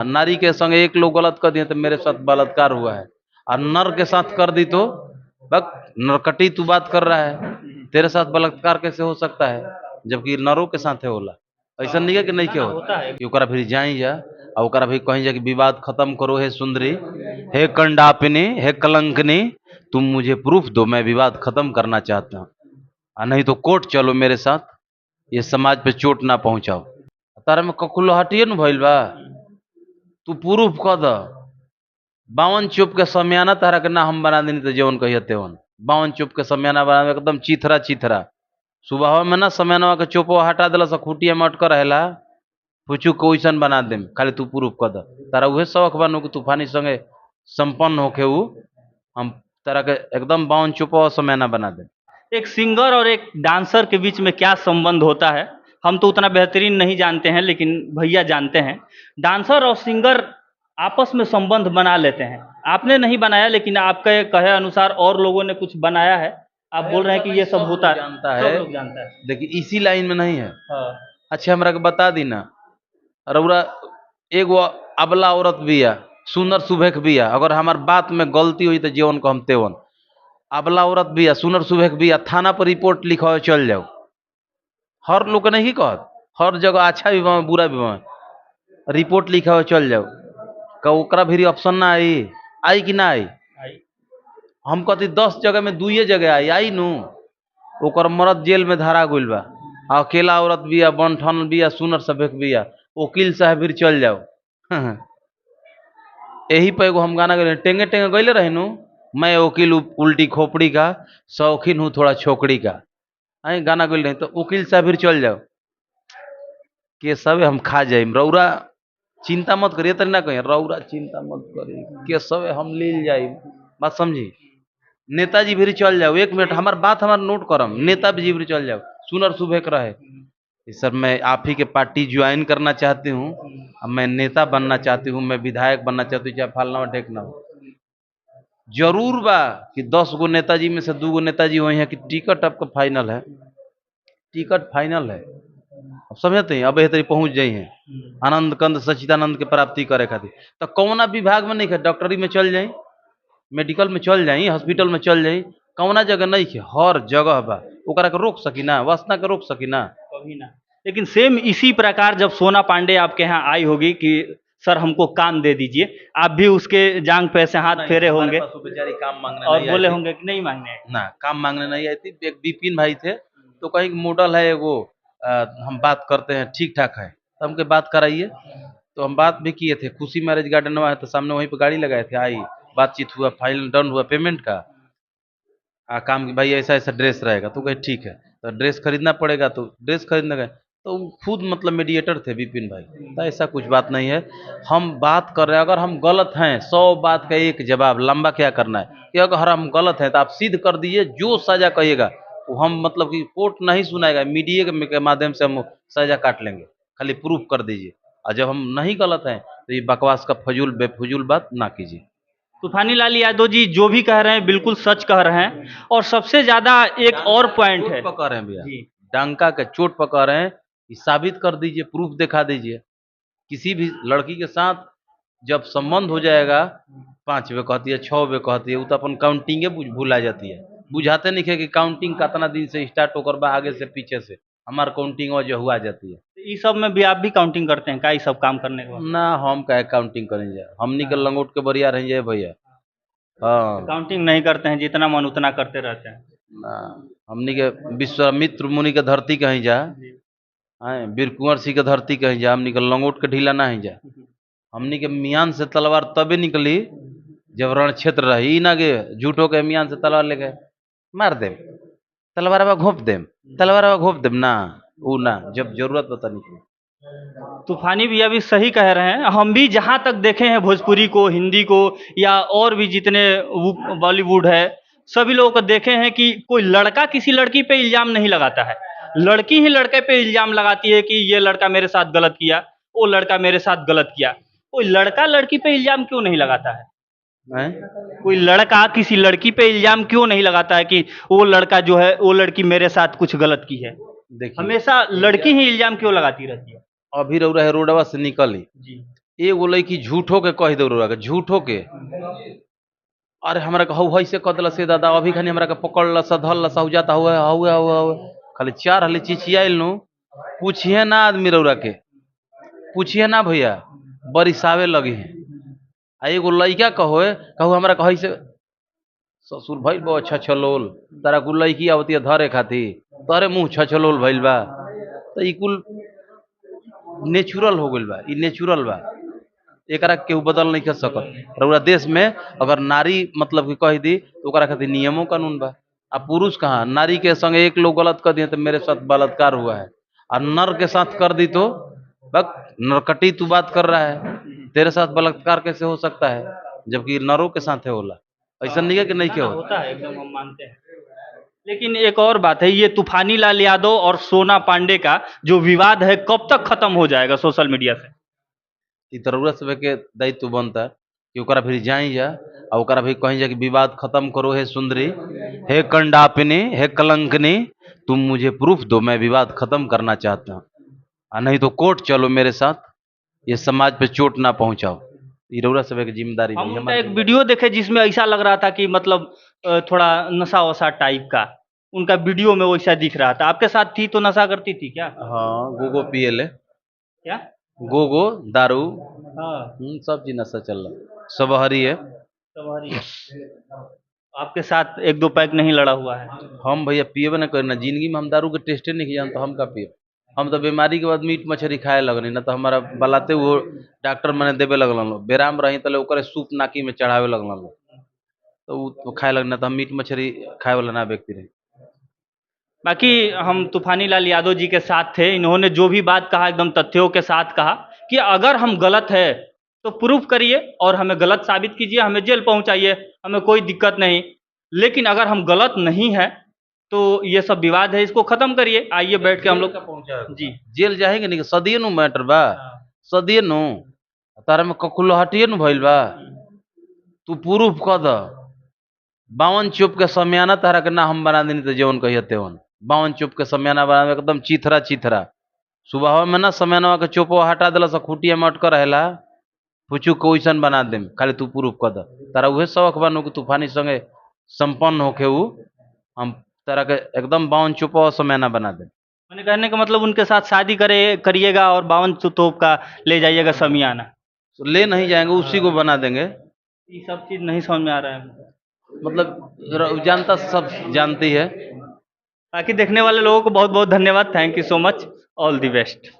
नारी के संग एक लोग गलत कर दिए तो मेरे साथ बलात्कार हुआ है, और नर के साथ कर दी तो बक नरकटी तू बात कर रहा है, तेरे साथ बलात्कार कैसे हो सकता है, जबकि नरों के साथ है होला। ऐसा नहीं है कि नहीं के ना हो होता है। कि ओकरा फिर जाई जा और ओकरा भी कहीं जा कि विवाद खत्म करो, हे सुंदरी, हे कंडापिनी, हे कलंकनी, तुम मुझे प्रूफ दो, मैं विवाद खत्म करना चाहता हूँ, और नहीं तो कोर्ट चलो मेरे साथ, ये समाज पे चोट ना पहुंचाओ। तारा में ककुल हटिए न भइल बा, तू प्रूफ क द। 52 चुप के समियाना तारा के ना हम बना देनी तो जवन कहिए तेवन। 52 चुप के समियाना बना एकदम चिथरा चिथरा। सुबह में ना समियाना के चुपो हटा दिला से खुटिया में अटक रहेला, पुचू को वैसन बना देम, खाली तू प्रूफ कर द। तारा उहे शौक बानू कि तूफानी संगे संपन्न होके ऊ हम तारा के एकदम 52 चुप समियाना बना दे। एक सिंगर और एक डांसर के बीच में क्या संबंध होता है, हम तो उतना बेहतरीन नहीं जानते हैं, लेकिन भैया जानते हैं। डांसर और सिंगर आपस में संबंध बना लेते हैं। आपने नहीं बनाया, लेकिन आपके कहे अनुसार और लोगों ने कुछ बनाया है। आप बोल रहे हैं कि ये सब होता है, जानता सब है, लोग जानता है। देखिए इसी लाइन में नहीं है। हाँ। अच्छा हमरा के बता दी ना, रउरा एगो अबला औरत बिया, सुनर सुभेख बिया, अगर हमार बात में गलती हुई तो जेवन को हम तेवन। अबला औरत बिया, सुनर सुभेख बिया, थाना पर रिपोर्ट लिखावे चल जाओ। हर लोग के नहीं कहत, हर जगह अच्छा भी बा बुरा भी बा, रिपोर्ट लिखावे चल जाओ। का ओकरा भी ऑप्शन ना आई, आई कि ना आई? आई। हम कहती 10 जगह में 2 जगह आई, आई नु। ओकर मरद जेल में धरा गइल बा, अकेला औरत बिया, बनठन बिया, सुनर सभेक बिया, वकील साहब भी चल जाओ। यही पे एगो हम गाना गए टेंगे टेंगे गईले रहे नु, मैं वकील उल्टी खोपड़ी का, शौकीन हूँ थोड़ा छोकड़ी का। आई गाना गइल रहे तो वकील साहब भी चल जाओ, के सब हम खा जाए। रौरा चिंता मत करिए, तरी ना कहिए रौरा चिंता मत करिए, के सब हम ले जाए। बात समझी? नेताजी भी चल जाओ, 1 मिनट हमार बात हमार नोट करम, नेताजी भी चल जाओ, सुनर सुबह रहे सर मैं आप ही के पार्टी ज्वाइन करना चाहती हूँ, अब मैं नेता बनना चाहती हूँ, मैं विधायक बनना चाहती हूँ, चाहे फलना ढेकना हो। जरूर बा कि 10 गो नेताजी में से 2 गो नेताजी वही है कि टिकट आपका फाइनल है, टिकट फाइनल है। अब समझते हैं, अब तरी पहुंच जाई हैं आनंद कंद सचिदानंद के प्राप्ति करे खातिर। तो कौना विभाग में नहीं है, डॉक्टरी में चल जाई, मेडिकल में चल जाई, हॉस्पिटल में चल जाई, कौना जगह नहीं है, हर जगह बा। ओकरा के रोक सकी ना, वासना के रोक सकी ना? कभी ना। लेकिन सेम इसी प्रकार जब सोना पांडे आपके यहाँ आई होगी कि सर हमको काम दे दीजिए, आप भी उसके जांग पे से हाथ फेरे हमारे होंगे पास वो बेचारी काम मांगने और नहीं आई बोले थी होंगे कि नहीं मांगने आए। ना, काम मांगने नहीं आई थी। एक विपिन भाई थे, तो कहीं मॉडल है एगो, हम बात करते हैं ठीक ठाक है, तो हमके बात कराइए। तो हम बात भी किए थे, खुशी मैरिज गार्डन में है, तो सामने वहीं पे गाड़ी लगाए थे, आई बातचीत हुआ, फाइनल डन हुआ पेमेंट का, काम की भाई ऐसा ऐसा ड्रेस रहेगा, तो कहे ठीक है, तो ड्रेस खरीदना पड़ेगा, तो ड्रेस खरीदने गए, तो वो खुद मतलब मीडिएटर थे विपिन भाई। तो ऐसा कुछ बात नहीं है, हम बात कर रहे हैं, अगर हम गलत हैं 100 बात का एक जवाब, लंबा क्या करना है कि अगर हम गलत हैं तो आप सिद्ध कर दीजिए, जो सजा कहिएगा वो हम मतलब कि कोर्ट नहीं सुनाएगा, मीडिया के माध्यम से हम सजा काट लेंगे, खाली प्रूफ कर दीजिए। और जब हम नहीं गलत हैं तो ये बकवास का फजूल बेफजूल बात ना कीजिए। तूफानी लाल यादव जी जो भी कह रहे हैं बिल्कुल सच कह रहे हैं। और सबसे ज्यादा एक और पॉइंट चोट है पकड़ रहे हैं भैया, जी, डंका के चोट पकड़ रहे हैं, ये साबित कर दीजिए, प्रूफ दिखा दीजिए। किसी भी लड़की के साथ जब संबंध हो जाएगा, 5 बे कहती है, 6 बे कहती है, वो तो अपन काउंटिंगे भूला जाती है, बुझाते नहीं है कि काउंटिंग कितना दिन से स्टार्ट होकर बा, आगे से पीछे से हमार काउंटिंग और जो हुआ जाती है। इस सब में भी आप भी काउंटिंग करते हैं क्या, ये सब काम करने के बाद? ना हम कहे काउंटिंग करेंगे, हमनी के लंगोट के बरिया रहेंगे भैया। हाँ काउंटिंग नहीं करते हैं, जितना मन उतना करते रहते हैं। ना, हमनी के विश्वामित्र मुनि के धरती कहीं जा, आए वीर कुंवर सिंह के धरती कहीं जा, हमनी के लंगोट के ढीला नहीं जा। हमनी के मियान से तलवार तबे निकली जब रण क्षेत्र रही, ना गे झूठो के मियान से तलवार लेके मार देम, तलवार घोप देम, तलवार घोप देम ना, वो ना, जब जरूरत पता निकली। तूफानी भैया भी सही कह रहे हैं। हम भी जहाँ तक देखे हैं भोजपुरी को, हिंदी को, या और भी जितने बॉलीवुड है, सभी लोगों को देखे हैं कि कोई लड़का किसी लड़की पे इल्जाम नहीं लगाता है, लड़की ही लड़के पे इल्जाम लगाती है कि ये लड़का मेरे साथ गलत किया, वो लड़का मेरे साथ गलत किया। कोई लड़का लड़की पे इल्जाम क्यों नहीं लगाता है? कोई लड़का किसी लड़की पे इल्जाम क्यों नहीं लगाता है कि वो लड़का जो है, वो लड़की मेरे साथ कुछ गलत की है? देखिए हमेशा लड़की ही इल्जाम क्यों लगाती रहती है? अभी रउरा है रोडवा से निकली, जी एगो लड़की झूठो के कह दे रउरा के, झूठो के अरे हमरा के हौ से कह दिला से दादा, अभी खानी हमरा के पकड़ सा धल सा जाता हुआ हुआ हुआ हुआ खाली चार हली चिचियाइल नु, पूछिए ना आदमी रउरा के, पूछिए ना भैया, बरिसावे लगी है। आ एगो लइका कहो कहू हमरा कहे से ससुर भइल बा छछलोल, तारा कुल लड़की आवती है धरे खाती, तोरे मुंह छछलोल भइल बा। तो ई कुल नेचुरल हो गइल बा, ई नेचुरल बा, एकरा केहू बदल नहीं कर सकत। रउरा देश में अगर नारी मतलब कि कह दी तो ओकरा खातिर नियमों कानून बा। आ पुरुष कहाँ, नारी के संग एक लोग गलत कर दिए तो मेरे साथ बलात्कार हुआ है, और नर के साथ कर दी तो बक नरकटी तू बात कर रहा है, तेरे साथ बलात्कार कैसे हो सकता है, जबकि नरों के साथ है होला। ऐसा नहीं है कि नहीं ना, क्या ना, हो। होता है, एकदम हम मानते हैं। लेकिन एक और बात है, ये तूफानी लाल यादव और सोना पांडे का जो विवाद है कब तक खत्म हो जाएगा सोशल मीडिया से? ई तो रउरा सब के दायित्व बनता कि ओकरा भी जाई जा आ ओकरा भी कहीं जा कि विवाद खत्म करो, हे सुंदरी, हे कंडापिनी, हे कलंकनी, तुम मुझे प्रूफ दो, मैं विवाद खत्म करना चाहता हूँ, आ नहीं तो कोर्ट चलो मेरे साथ, ये समाज पे चोट ना पहुंचाओ। ई रउरा सब के जिम्मेदारी हम नहीं, उनका हमारी एक जिम्मेदारी। वीडियो देखे जिसमें ऐसा लग रहा था कि मतलब थोड़ा नशा वशा टाइप का, उनका वीडियो में वैसा दिख रहा था। आपके साथ थी तो नशा करती थी क्या? हाँ, गोगो पियले, क्या? गोगो दारू, हाँ, सब चीज नशा चल रहा, सब हरी है। सवारी है। आपके साथ एक दो पैक नहीं लड़ा हुआ है? हम भैया पिएबे ना करना, जिंदगी में हम दारू के टेस्टे नहीं जानते, हम का पिए। हम तो बीमारी के बाद मीट मछली खाए लगनी, ना तो हमारा बलाते वो डॉक्टर मने देवे लगल, बेराम रही तले ओकरे सूप नाकी में चढ़ावे लगल, तो उ तो खाए लगना, तो हम मीट मछली खाए वाला ना व्यक्ति रही। बाकी हम तूफानी लाल यादव जी के साथ थे, इन्होंने जो भी बात कहा एकदम तथ्यों के साथ कहा कि अगर हम गलत है तो प्रूफ करिए और हमें गलत साबित कीजिए, हमें जेल पहुंचाइए, हमें कोई दिक्कत नहीं। लेकिन अगर हम गलत नहीं है तो ये सब विवाद है, इसको खत्म करिए, आइए बैठ के हम लोग। जी। जेल जाएंगे नहीं, सदिये नु मैटर बा, हाँ। सदिये नु तारा में ककुलहटिये नु भइल बा, तू प्रूफ कर द। 52 चुप के समियाना तारा के ना हम बना देनी तो जवन कहिए तेवन, 52 चुप के समियाना बना दे, एकदम चिथरा चिथरा। सुबह में ना समियानवा के चुपवा हटा दिला, सब खुटिया में अटक रहेला, पुचू को वैसन बना देम, खाली तू प्रूफ कर द। तारा उहे शौक बानू कि तूफानी संगे संपन्न होके उ हम तारा के एकदम 52 चुपवा समियाना बना दे। मैंने कहने का मतलब उनके साथ शादी करिएगा और 52 तोप का ले जाइएगा समियाना। तो ले नहीं जाएंगे, उसी को बना देंगे। ये सब चीज़ नहीं समझ में आ रहा है। मतलब जनता सब जानती है। बाकी देखने वाले लोगों को बहुत बहुत धन्यवाद, thank you so much, all the best.